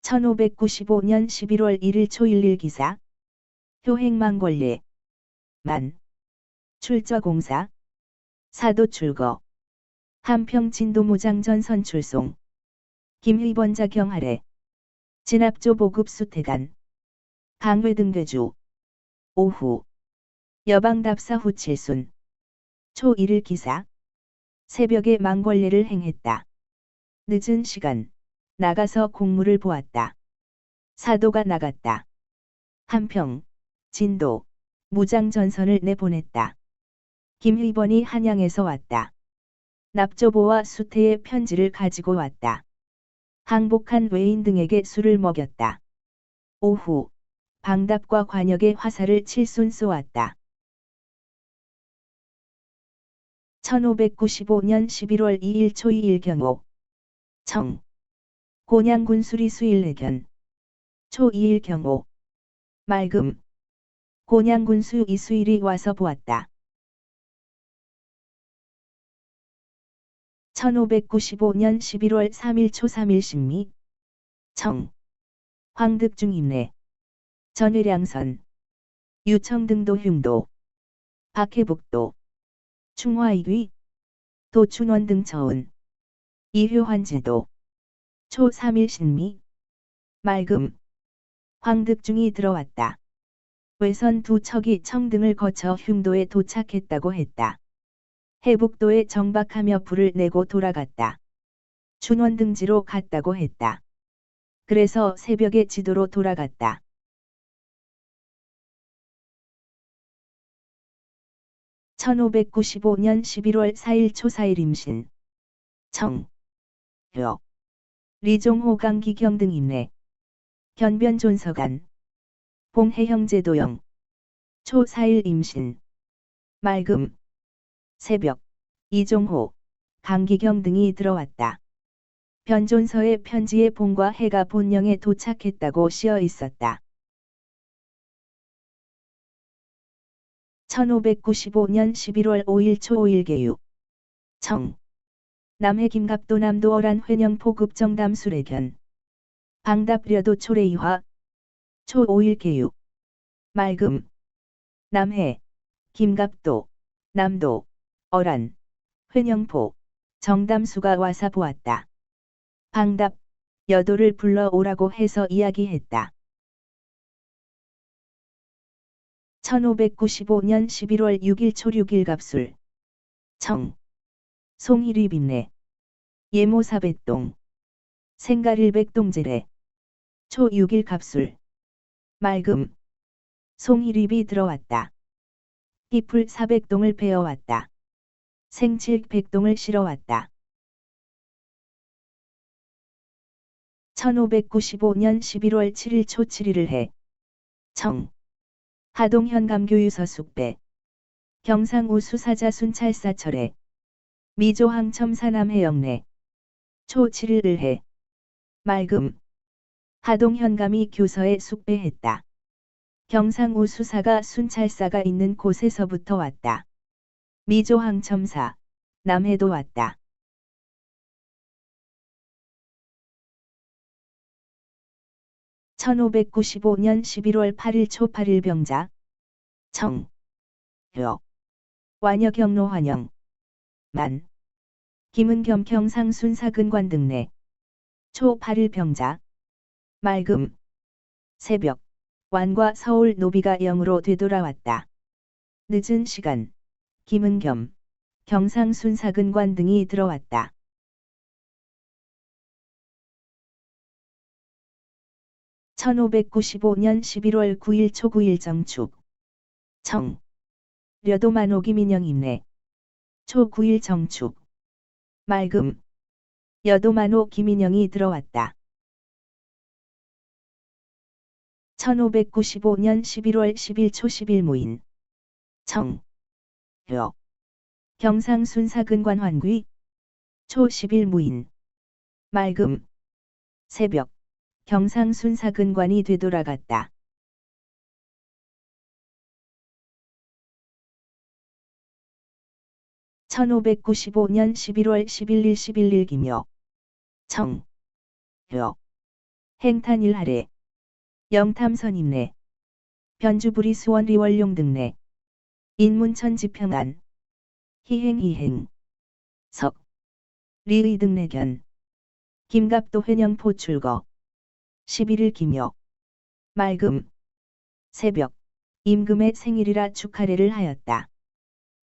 1595년 11월 1일 초일일 기사. 효행망권례. 만. 출저공사. 사도 출거. 한평 진도무장전 선출송. 김의번자 경하래. 진압조 보급 수태관. 강회 등대주. 오후. 여방답사 후 칠순. 초 1일 기사. 새벽에 망권례를 행했다. 늦은 시간. 나가서 공무를 보았다. 사도가 나갔다. 한평, 진도, 무장전선을 내보냈다. 김의번이 한양에서 왔다. 납조보와 수태의 편지를 가지고 왔다. 항복한 외인 등에게 술을 먹였다. 오후, 방답과 관역에 화살을 칠순 쏘았다. 1595년 11월 2일 초2일 경오. 청. 곤양군수리 수일내견. 초 2일 경오. 맑음. 곤양군수 이수일이 와서 보았다. 1595년 11월 3일 초 3일 신미. 청. 황득중임내. 전회량선. 유청등도 흉도. 박해북도. 충화이귀. 도춘원 등 처운. 이효환지도. 초 3일 신미. 맑음. 황득중이 들어왔다. 외선 두 척이 청등을 거쳐 흉도에 도착했다고 했다. 해북도에 정박하며 불을 내고 돌아갔다. 춘원등지로 갔다고 했다. 그래서 새벽에 지도로 돌아갔다. (1595년 11월 4일 초 4일 임신). 청. 여. 리종호 강기경 등 임내. 견변존서관. 봉해형제도영. 초 4일 임신. 맑음. 새벽. 이종호, 강기경 등이 들어왔다. 변존서의 편지에 봉과 해가 본령에 도착했다고 씌어 있었다. 1595년 11월 5일 초 5일 개유. 청. 남해 김갑도 남도 어란 회령포 급정담 수레견. 방답려도 초래이화. 초 5일 개유. 맑음. 남해, 김갑도, 남도, 어란, 회령포, 정담수가 와서 보았다. 방답, 여도를 불러오라고 해서 이야기했다. 1595년 11월 6일 초 6일 갑술. 청. 송일이 빈내. 예모사백동. 생가릴백동제래. 초 6일 갑술. 맑음. 송일입이 들어왔다. 띠풀 400동을 베어왔다. 생칠 100동을 실어왔다. 1595년 11월 7일 초 7일을 해. 청. 하동현감교유서 숙배. 경상우 수사자 순찰사철에. 미조항 첨사남해영내. 초 7일을 해. 맑음. 하동현감이 교서에 숙배했다. 경상우 수사가 순찰사가 있는 곳에서부터 왔다. 미조항 첨사. 남해도 왔다. 1595년 11월 8일 초 8일 병자. 청. 여. 완여경로 환영. 만. 김은겸 경상순사근관 등내. 초 8일 병자. 맑음. 새벽. 완과 서울 노비가 영으로 되돌아왔다. 늦은 시간. 김은겸, 경상순사근관 등이 들어왔다. 1595년 11월 9일 초 9일 정축. 청. 려도만호 김인영 임내. 초 9일 정축. 맑음. 여도만호 김인영이 들어왔다. 1595년 11월 10일 초 10일 무인. 청. 여. 경상순사근관 환귀. 초 10일 무인. 맑음. 새벽. 경상순사근관이 되돌아갔다. 1595년 11월 11일 11일 김여. 청. 여. 행탄일 하래. 영탐선임내. 변주부리 수원 리월룡 등내. 인문천 지평안. 희행. 석. 리의 등내견. 김갑도 회령포 출거. 11일 김역. 맑음. 새벽. 임금의 생일이라 축하례를 하였다.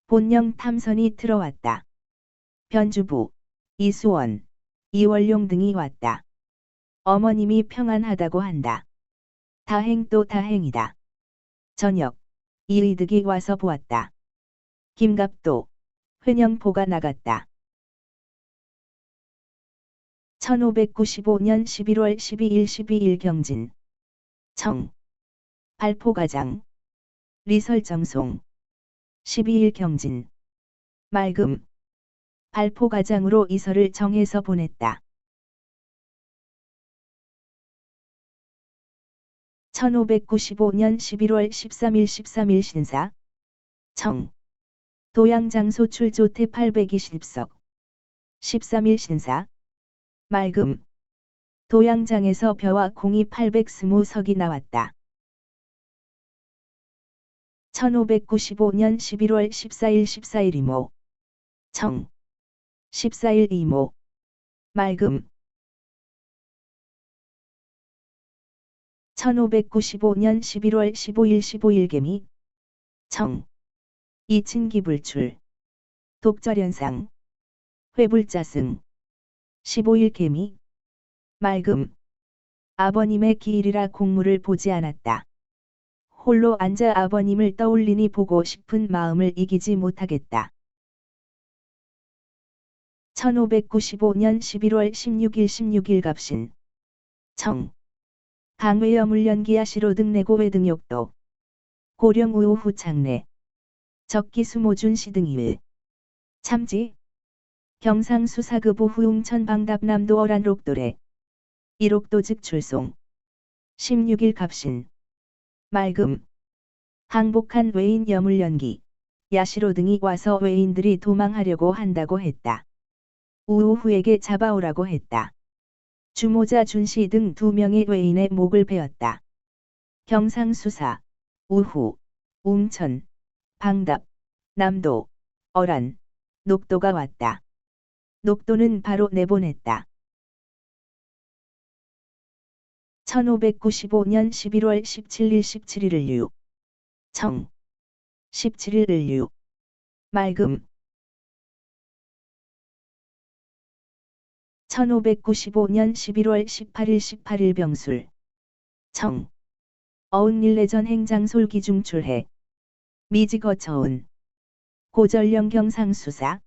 본령 탐선이 들어왔다. 변주부, 이수원, 이월룡 등이 왔다. 어머님이 평안하다고 한다. 다행 또 다행이다. 저녁, 이의득이 와서 보았다. 김갑도, 회령포가 나갔다. 1595년 11월 12일 경진. 청. 발포가장. 리설정송. 12일 경진. 맑음. 발포가장으로 이설을 정해서 보냈다. 1595년 11월 13일 신사. 청. 도양장소 출조태 820석. 13일 신사. 맑음. 도양장에서 벼와 공이 820석이 나왔다. 1595년 11월 14일 이모. 청. 14일 이모. 맑음. 1595년 11월 15일 개미. 청. 이친기불출. 독절현상. 회불자승. 15일 개미. 맑음. 아버님의 기일이라 공물을 보지 않았다. 홀로 앉아 아버님을 떠올리니 보고 싶은 마음을 이기지 못하겠다. 1595년 11월 16일 갑신. 청. 강외여 물련기야시로 등내고 회등욕도. 고령 우후 창내. 적기수모준시 등일. 참지. 경상수사급우 후웅천 방답남도 어란록도래. 이록도 즉 출송. 16일 갑신. 맑음. 항복한 외인 여물연기, 야시로 등이 와서 외인들이 도망하려고 한다고 했다. 우우후에게 잡아오라고 했다. 주모자 준씨 등 2명의 외인의 목을 베었다. 경상수사, 우후, 웅천, 방답, 남도, 어란, 녹도가 왔다. 녹도는 바로 내보냈다. 1595년 11월 17일 류. 청. 17일 류. 맑음. 1595년 11월 18일 병술. 청. 어흥일내전 행장솔 기중출해. 미지거처운. 고전령 경상수사.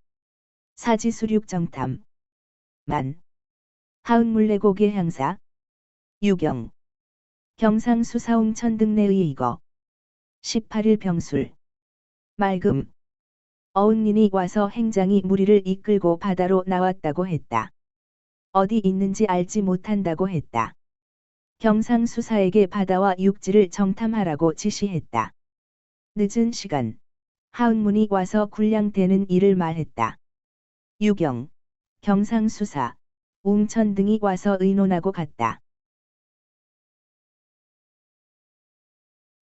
사지수륙정탐. 만. 하흥물레고개 향사. 유경. 경상수사홍천 등내의 이거. 18일 병술. 맑음. 어흥린이 와서 행장이 무리를 이끌고 바다로 나왔다고 했다. 어디 있는지 알지 못한다고 했다. 경상수사에게 바다와 육지를 정탐하라고 지시했다. 늦은 시간. 하흥문이 와서 군량되는 일을 말했다. 유경, 경상수사, 웅천 등이 와서 의논하고 갔다.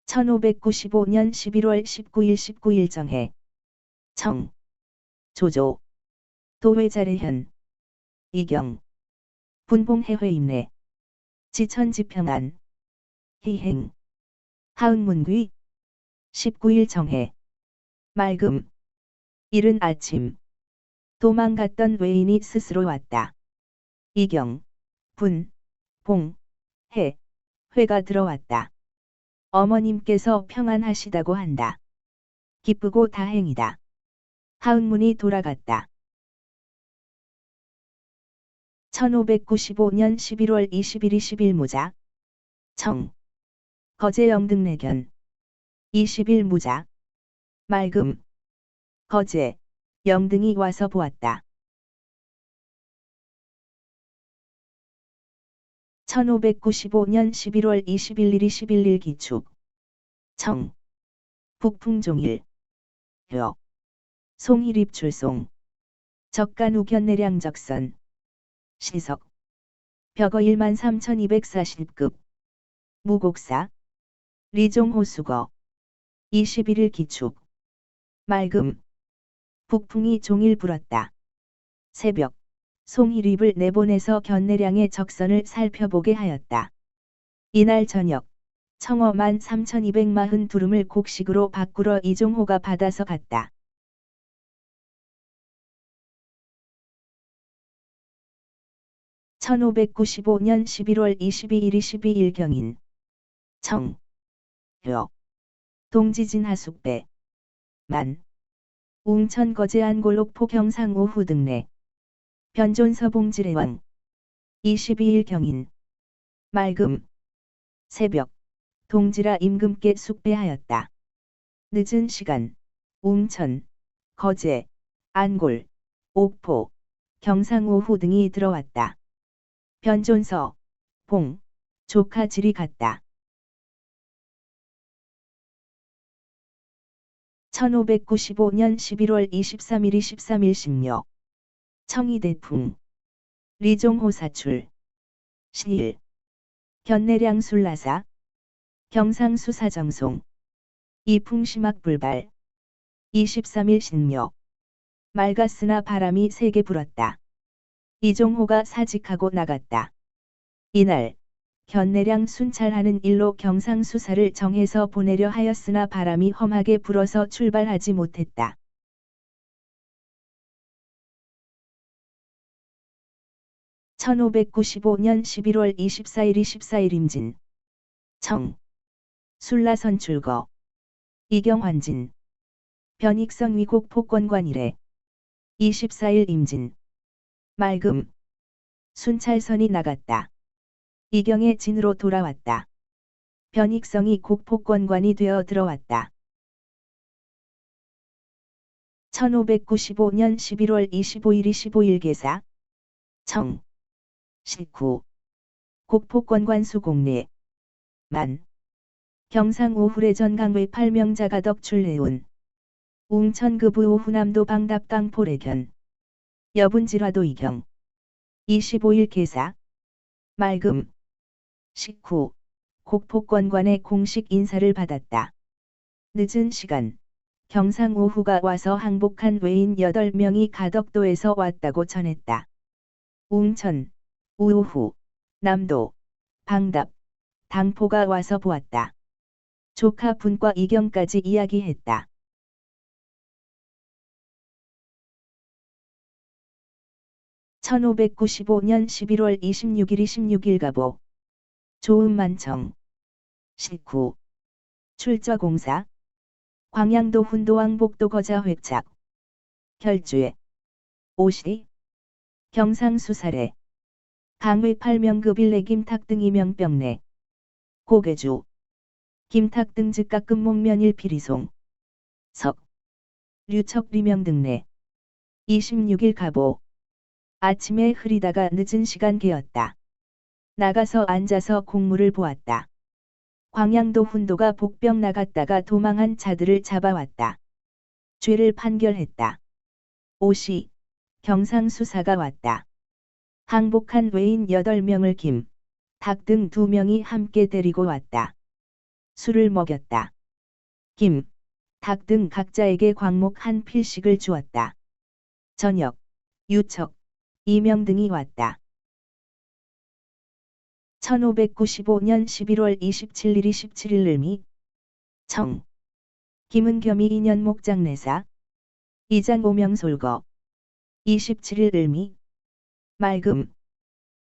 1595년 11월 19일 정해. 청. 조조. 도회자례현. 이경. 분봉해회임내. 지천지평안. 희행. 하흥문귀. 19일 정해. 맑음. 이른 아침. 도망갔던 외인이 스스로 왔다. 이경. 분. 봉. 해. 회가 들어왔다. 어머님께서 평안하시다고 한다. 기쁘고 다행이다. 하흥문이 돌아갔다. 1595년 11월 20일 무자. 청. 거제 영등내견. 20일 무자. 맑음. 거제, 영등이 와서 보았다. 1595년 11월 21일 기축. 청. 북풍종일. 여. 송일입 출송. 적간우견내량적선. 시석. 벽어 13,240급. 무곡사. 리종호수거. 21일 기축. 맑음. 북풍이 종일 불었다. 새벽. 송이립을 내보내서 견내량의 적선을 살펴보게 하였다. 이날 저녁. 청어 13,242름을 곡식으로 바꾸러 이종호가 받아서 갔다. (1595년 11월 22일 22일경인) 청. 여. 동지진 하숙배. 만. 웅천 거제안 골록포 경상 오후 등내. 변존서 봉지례왕. 22일경인. 맑음. 새벽. 동지라 임금께 숙배하였다. 늦은 시간. 웅천, 거제, 안골, 옥포, 경상 오후 등이 들어왔다. 변존서, 봉, 조카 질이 갔다. 1595년 11월 23일 23일 신묘. 청이대풍. 리종호 사출. 시일. 견내량 술라사. 경상수사정송. 이풍시막 불발. 23일 신묘. 맑았으나 바람이 세게 불었다. 이종호가 사직하고 나갔다. 이날 견내량 순찰하는 일로 경상수사를 정해서 보내려 하였으나 바람이 험하게 불어서 출발하지 못했다. (1595년 11월 24일 24일 임진) 청. 술라선 출거. 이경환진. 변익성 위곡 폭권관 이래. 24일 임진. 맑음. 순찰선이 나갔다. 이경의 진으로 돌아왔다. 변익성이 곡폭권관이 되어 들어왔다. 1595년 11월 25일 25일 계사. 청. 식후. 곡폭권관 수공례. 만. 경상 오후래 전강외 8명자가 덕출내온. 웅천급의 오후남도 방답강 포래견. 여분질화도 이경. 25일 계사. 맑음. 식후. 곡폭권관의 공식 인사를 받았다. 늦은 시간. 경상 오후가 와서 항복한 외인 8명이 가덕도에서 왔다고 전했다. 웅천, 우오후, 남도, 방답, 당포가 와서 보았다. 조카 분과 이경까지 이야기했다. (1595년 11월 26일 26일 가보. 조음만청. 식후. 출저공사. 광양도 훈도왕복도 거자 회착. 결주에. 오시. 경상수사래. 강외 8명급 일내 김탁 등 이명병내. 고개주. 김탁 등 즉각급 목면일 피리송. 석. 류척 리명 등내. 26일 가보. 아침에 흐리다가 늦은 시간 개었다. 나가서 앉아서 공무를 보았다. 광양도 훈도가 복병 나갔다가 도망한 자들을 잡아왔다. 죄를 판결했다. 오시. 경상수사가 왔다. 항복한 외인 8명을 김, 닭 등 2명이 함께 데리고 왔다. 술을 먹였다. 김, 닭 등 각자에게 광목 한 필씩을 주었다. 저녁, 유척, 이명 등이 왔다. 1595년 11월 27일 27일 을미. 청. 김은겸이 2년 목장내사. 이장 오명솔거. 27일 을미. 맑음.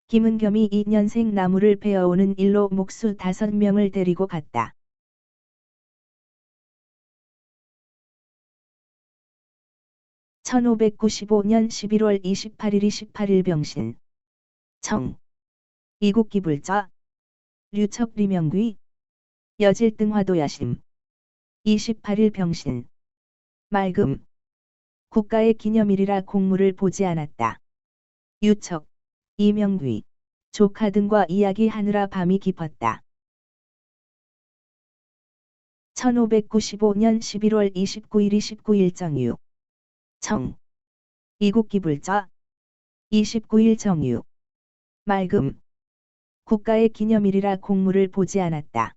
김은겸이 2년생 나무를 베어오는 일로 목수 5명을 데리고 갔다. (1595년 11월 28일 28일 병신). 청. 이국기불자. 류척 리명귀. 여질등화도야심. 28일 병신. 맑음. 국가의 기념일이라 공무를 보지 않았다. 유척, 이명귀, 조카 등과 이야기하느라 밤이 깊었다. 1595년 11월 29일 29일 정유. 청. 이국기불자. 29일 정유. 맑음. 국가의 기념일이라 공물을 보지 않았다.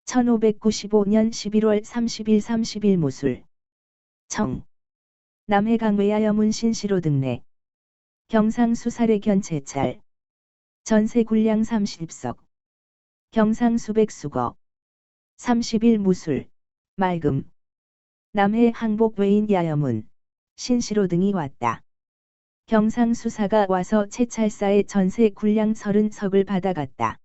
1595년 11월 30일 30일 무술. 청. 남해 강외야여문 신시로 등례. 경상수 사례견 제찰. 전세 군량 30석. 경상수 백수거. 30일 무술. 맑음. 남해 항복 외인 야여문, 신시로 등이 왔다. 경상수사가 와서 채찰사의 전세 군량 30석을 받아갔다.